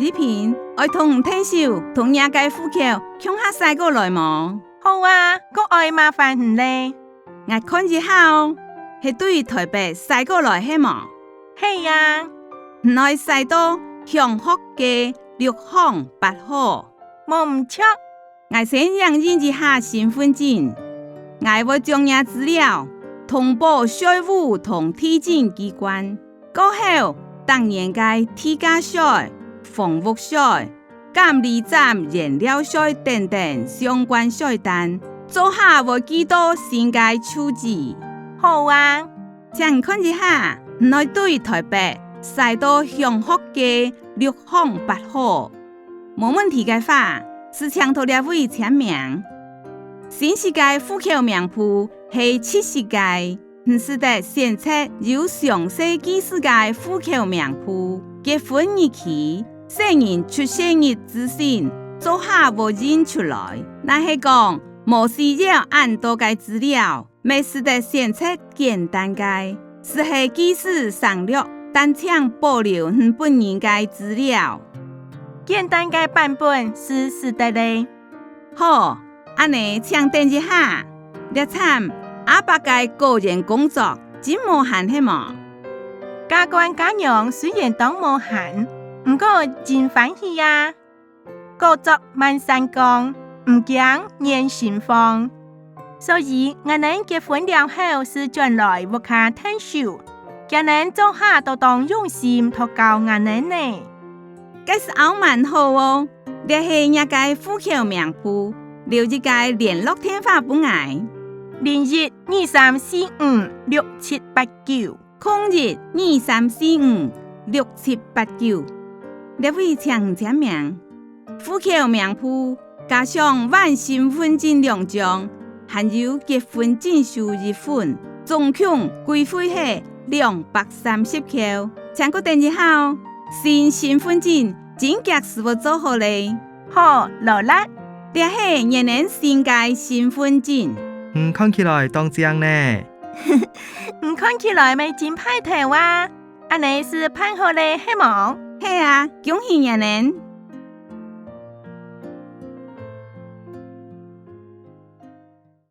依萍，爱同聽手同亞界戶口向下駛過來嗎？好啊，我愛麻煩你咧。我看一下哦，係對台北駛過來係嗎？係啊，來駛到向學嘅6巷8號。冇唔錯。我先驗證一下身份證，我會將亞資料通報稅務同地檢機關，過後當然該地價稅、房屋稅、監理站燃料稅等等相關稅單，做下會幾多先該處置。好啊，請看一下，來對台北駛到向學嘅6巷8號，冇問題嘅話，是請到兩位簽名。新世界戶口名簿係70屆，唔是得先冊有詳細記事嘅戶口名簿，結婚日期、生人出生日資訊，做下無印出來。那係講冇需要按多嘅資料，未是得先冊簡單嘅，是係記事省略，但請保留本人嘅資料。簡單嘅版本是的咧。好，安尼請等一下。列參阿伯嘅個人工作真無限係嗎？家官家娘雖然當無限，不過真歡喜啊。工作萬山崗，唔驚人心慌。所以我哋結婚了後是轉來屋企聽書，叫人做下都當用心托教我哋呢。這是傲慢好哦，列係一個戶口名簿，留一個聯絡電話不愛。0123456789，0123456789。列位請簽名，戶口名簿加上換身份證2張，還有結婚證書1份，總共規費係230塊。請個電一下哦。新身份證真格是否做好嘞？好，羅啦。這係年年新嘅身份證。看起來當正呢。看起來咪真派頭啊！安尼是盼好嘞，係冇？係啊，恭喜年年。